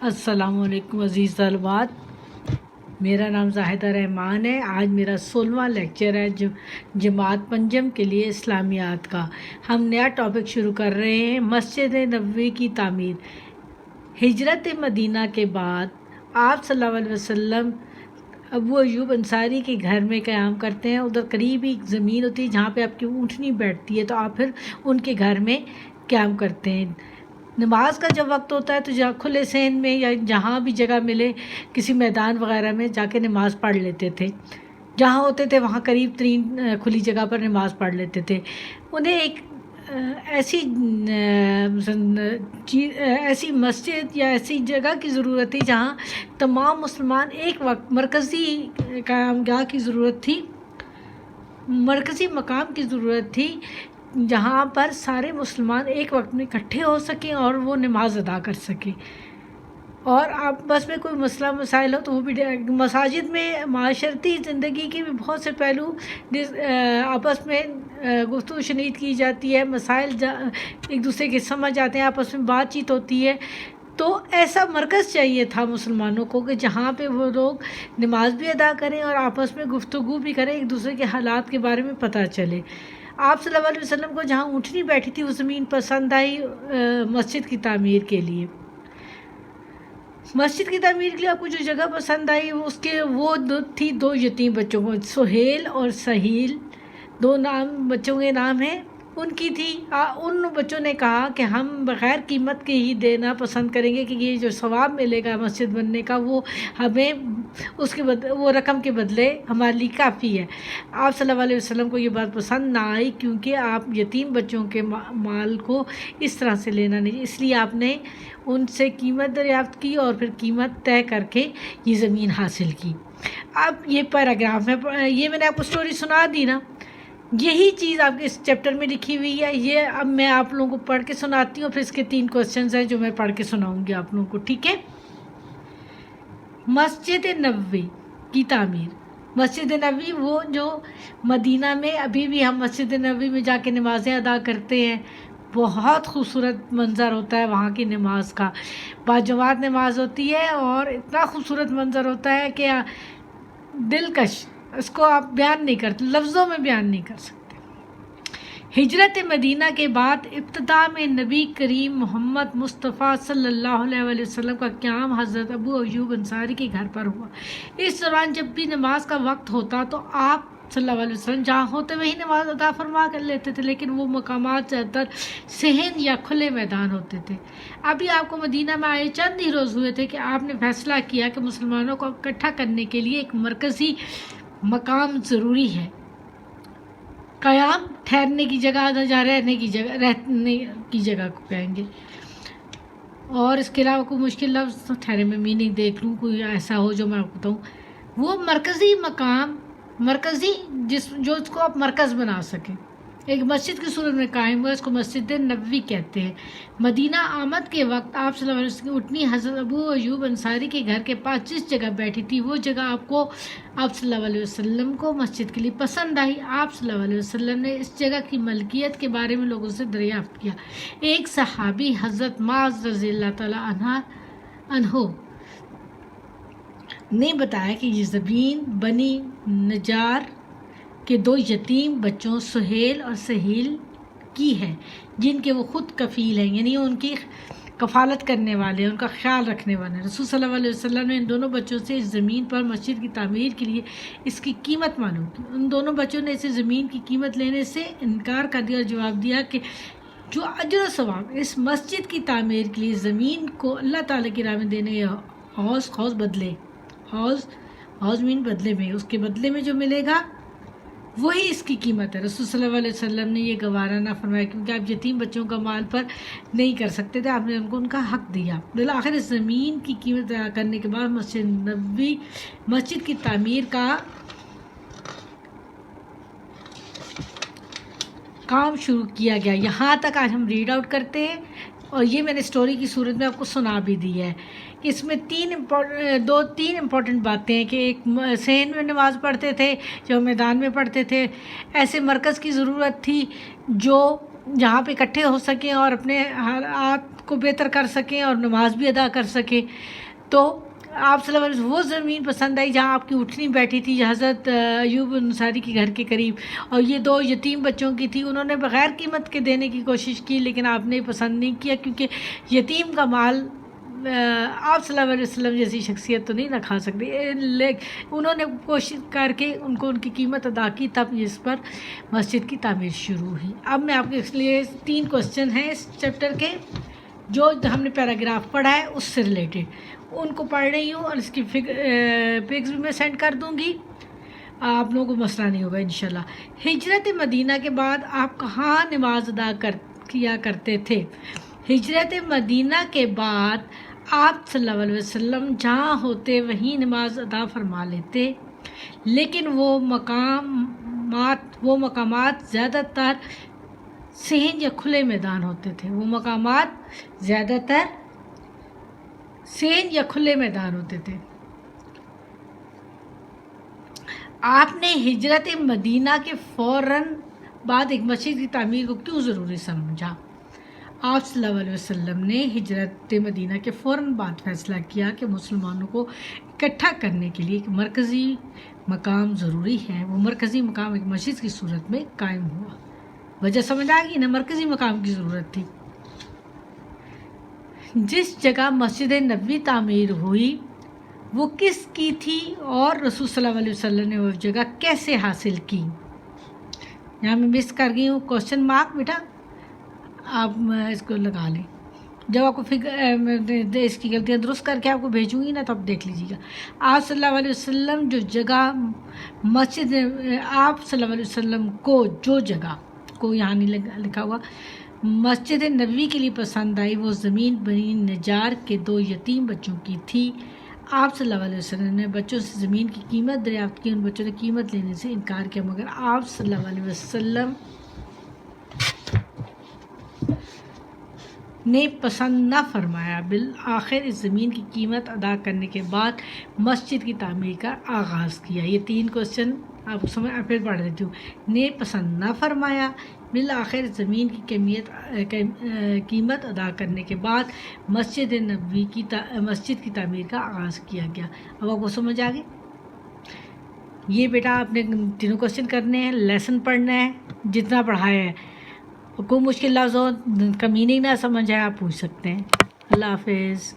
السلام علیکم عزیز طالبات، میرا نام زاہدہ رحمان ہے۔ آج میرا 16واں لیکچر ہے جماعت پنجم کے لیے اسلامیات کا۔ ہم نیا ٹاپک شروع کر رہے ہیں، مسجد نبوی کی تعمیر۔ ہجرت مدینہ کے بعد آپ صلی اللہ علیہ وسلم ابو ایوب انصاری کے گھر میں قیام کرتے ہیں۔ ادھر قریب ہی زمین ہوتی ہے جہاں پہ آپ کی اونٹنی بیٹھتی ہے، تو آپ پھر ان کے گھر میں قیام کرتے ہیں۔ نماز کا جب وقت ہوتا ہے تو جہاں کھلے صحن میں یا جہاں بھی جگہ ملے کسی میدان وغیرہ میں جا کے نماز پڑھ لیتے تھے، جہاں ہوتے تھے وہاں قریب ترین کھلی جگہ پر نماز پڑھ لیتے تھے۔ انہیں ایک ایسی مسجد یا ایسی جگہ کی ضرورت تھی جہاں تمام مسلمان ایک وقت مرکزی قیامگاہ کی ضرورت تھی، مرکزی مقام کی ضرورت تھی جہاں پر سارے مسلمان ایک وقت میں اکٹھے ہو سکیں اور وہ نماز ادا کر سکیں۔ اور آپس میں کوئی مسئلہ مسائل ہو تو وہ بھی مساجد میں معاشرتی زندگی کے بھی بہت سے پہلو آپس میں گفتگو شنید کی جاتی ہے، مسائل ایک دوسرے کے سمجھ آتے ہیں، آپس میں بات چیت ہوتی ہے۔ تو ایسا مرکز چاہیے تھا مسلمانوں کو کہ جہاں پہ وہ لوگ نماز بھی ادا کریں اور آپس میں گفتگو بھی کریں، ایک دوسرے کے حالات کے بارے میں پتہ چلے۔ آپ صلی اللہ علیہ وسلم کو جہاں اونٹنی بیٹھی تھی وہ زمین پسند آئی مسجد کی تعمیر کے لیے۔ مسجد کی تعمیر کے لیے آپ کو جو جگہ پسند آئی وہ تھی دو یتیم بچوں کو، سہیل اور سہیل، دو بچوں کے نام ہیں، ان کی تھی۔ ان بچوں نے کہا کہ ہم بغیر قیمت کے ہی دینا پسند کریں گے کہ یہ جو ثواب ملے گا مسجد بننے کا وہ ہمیں وہ رقم کے بدلے ہمارے لیے کافی ہے۔ آپ صلی اللہ علیہ وسلم کو یہ بات پسند نہ آئی، کیونکہ آپ یتیم بچوں کے مال کو اس طرح سے لینا نہیں، اس لیے آپ نے ان سے قیمت دریافت کی اور پھر قیمت طے کر کے یہ زمین حاصل کی۔ اب یہ پیراگراف میں یہ میں نے آپ کو سٹوری سنا دی نا، یہی چیز آپ کے اس چیپٹر میں لکھی ہوئی ہے۔ یہ اب میں آپ لوگوں کو پڑھ کے سناتی ہوں، پھر اس کے 3 کوسچنز ہیں جو میں پڑھ کے سناؤں گی آپ لوگوں کو، ٹھیک ہے؟ مسجد نبوی کی تعمیر۔ مسجد نبوی وہ جو مدینہ میں ابھی بھی ہم مسجد نبوی میں جا کے نمازیں ادا کرتے ہیں، بہت خوبصورت منظر ہوتا ہے وہاں کی نماز کا، باجماعت نماز ہوتی ہے اور اتنا خوبصورت منظر ہوتا ہے کہ دلکش، اس کو آپ بیان نہیں کرتے، لفظوں میں بیان نہیں کر سکتے۔ ہجرت مدینہ کے بعد ابتدا میں نبی کریم محمد مصطفیٰ صلی اللہ علیہ وسلم کا قیام حضرت ابو ایوب انصاری کے گھر پر ہوا۔ اس دوران جب بھی نماز کا وقت ہوتا تو آپ صلی اللہ علیہ وسلم جہاں ہوتے وہی نماز ادا فرما کر لیتے تھے، لیکن وہ مقامات زیادہ تر صحن یا کھلے میدان ہوتے تھے۔ ابھی آپ کو مدینہ میں آئے چند ہی روز ہوئے تھے کہ آپ نے فیصلہ کیا کہ مسلمانوں کو اکٹھا کرنے کے لیے ایک مرکزی مقام ضروری ہے۔ قیام ٹھہرنے کی جگہ نہ جہاں رہنے کی جگہ کو کہیں گے، اور اس کے علاوہ کوئی مشکل لفظ ٹھہرے میں میننگ دیکھ لوں، کوئی ایسا ہو جو میں آپ کو بتاؤں۔ وہ مرکزی مقام، مرکزی جو اس کو آپ مرکز بنا سکیں، ایک مسجد کی صورت میں قائم ہوا، اس کو مسجد نبوی کہتے ہیں۔ مدینہ آمد کے وقت آپ صلی اللہ علیہ وسلم کی اٹھنی حضرت ابو ایوب انصاری کے گھر کے پاس جس جگہ بیٹھی تھی وہ جگہ آپ صلی اللہ علیہ وسلم کو مسجد کے لیے پسند آئی۔ آپ صلی اللہ علیہ وسلم نے اس جگہ کی ملکیت کے بارے میں لوگوں سے دریافت کیا۔ ایک صحابی حضرت معاذ رضی اللہ تعالی عنہ نے بتایا کہ یہ زمین بنی نجار کے 2 یتیم بچوں سہیل اور سہیل کی ہے، جن کے وہ خود کفیل ہیں، یعنی ان کی کفالت کرنے والے ہیں، ان کا خیال رکھنے والے ہیں۔ رسول صلی اللہ علیہ وسلم نے ان دونوں بچوں سے اس زمین پر مسجد کی تعمیر کے لیے اس کی قیمت معلوم کی۔ ان دونوں بچوں نے اسے زمین کی قیمت لینے سے انکار کر دیا اور جواب دیا کہ جو اجر و ثواب اس مسجد کی تعمیر کے لیے زمین کو اللہ تعالیٰ کی راہ میں دینے یا حوض مین بدلے میں، اس کے بدلے میں جو ملے گا وہی اس کی قیمت ہے۔ رسول صلی اللہ علیہ وسلم نے یہ گوارا نہ فرمایا، کیونکہ آپ یتیم بچوں کا مال پر نہیں کر سکتے تھے، آپ نے ان کو ان کا حق دیا۔ بالآخر اس زمین کی قیمت ادا کرنے کے بعد مسجد کی تعمیر کا کام شروع کیا گیا۔ یہاں تک آج ہم ریڈ آؤٹ کرتے ہیں، اور یہ میں نے سٹوری کی صورت میں آپ کو سنا بھی دی ہے۔ اس میں 3 امپورٹنٹ باتیں ہیں کہ ایک صحن میں نماز پڑھتے تھے، جو میدان میں پڑھتے تھے، ایسے مرکز کی ضرورت تھی جو جہاں پہ اکٹھے ہو سکیں اور اپنے حالات کو بہتر کر سکیں اور نماز بھی ادا کر سکیں. تو آپ صلی اللہ علیہ وسلم وہ زمین پسند آئی جہاں آپ کی اٹھنی بیٹھی تھی حضرت ایوب انصاری کے گھر کے قریب, اور یہ 2 یتیم بچوں کی تھی. انہوں نے بغیر قیمت کے دینے کی کوشش کی لیکن آپ نے پسند نہیں کیا, کیونکہ یتیم کا مال آپ صلی اللہ علیہ وسلم جیسی شخصیت تو نہیں نہ کھا سکتی. انہوں نے کوشش کر کے ان کو ان کی قیمت ادا کی, تب اس پر مسجد کی تعمیر شروع ہوئی. اب میں آپ کے لیے 3 کوسچن ہیں اس چیپٹر کے جو ہم نے پیراگراف پڑھا ہے اس سے ریلیٹڈ, ان کو پڑھ رہی ہوں اور اس کی پکس بھی میں سینڈ کر دوں گی. آپ لوگوں کو مسئلہ نہیں ہوگا انشاءاللہ. ہجرت مدینہ کے بعد آپ کہاں نماز ادا کیا کرتے تھے؟ ہجرت مدینہ کے بعد آپ صلی اللہ علیہ وسلم جہاں ہوتے وہیں نماز ادا فرما لیتے, لیکن وہ مقامات زیادہ تر صحن یا کھلے میدان ہوتے تھے. وہ مقامات زیادہ تر صحن یا کھلے میدان ہوتے تھے. آپ نے ہجرت مدینہ کے فوراً بعد ایک مسجد کی تعمیر کو کیوں ضروری سمجھا؟ آپ صلی اللہ علیہ وسلم نے ہجرت مدینہ کے فوراً بعد فیصلہ کیا کہ مسلمانوں کو اکٹھا کرنے کے لیے ایک مرکزی مقام ضروری ہے. وہ مرکزی مقام ایک مسجد کی صورت میں قائم ہوا. وجہ سمجھ آ گئی نا, مرکزی مقام کی ضرورت تھی. جس جگہ مسجد نبوی تعمیر ہوئی وہ کس کی تھی اور رسول صلی اللہ علیہ وسلم نے وہ جگہ کیسے حاصل کی؟ یہاں میں مس کر گئی ہوں کوسچن مارک, بیٹا آپ اس کو لگا لیں. جب آپ کو اس کی غلطیاں درست کر کے آپ کو بھیجوں گی نا تو آپ دیکھ لیجیے گا. آپ صلی اللہ علیہ وسلم جو جگہ مسجد, آپ صلی اللہ علیہ وسلم کو جو جگہ کو یہاں نہیں لکھا ہوا مسجد نبوی کے لیے پسند آئی وہ زمین بنی نجار کے 2 یتیم بچوں کی تھی. آپ صلی اللہ علیہ وسلم نے بچوں سے زمین کی قیمت دریافت کی. ان بچوں نے قیمت لینے سے انکار کیا, مگر آپ صلی اللہ علیہ وسلم نے پسند نہ فرمایا. بالآخر اس زمین کی قیمت ادا کرنے کے بعد مسجد کی تعمیر کا آغاز کیا. یہ 3 کوسچن آپ کو سمجھ پھر پڑھ دیتی ہوں. نے پسند نہ فرمایا, بالآخر زمین کی قیمت ادا کرنے کے بعد مسجد نبوی مسجد کی تعمیر کا آغاز کیا گیا. اب آپ کو سمجھ آ گئی. یہ بیٹا آپ نے 3 کوسچن کرنے ہیں, لیسن پڑھنا ہے جتنا پڑھایا ہے. کوئی مشکل لفظ ہو, کمی نہیں نہ سمجھ آئے, آپ پوچھ سکتے ہیں. اللہ حافظ.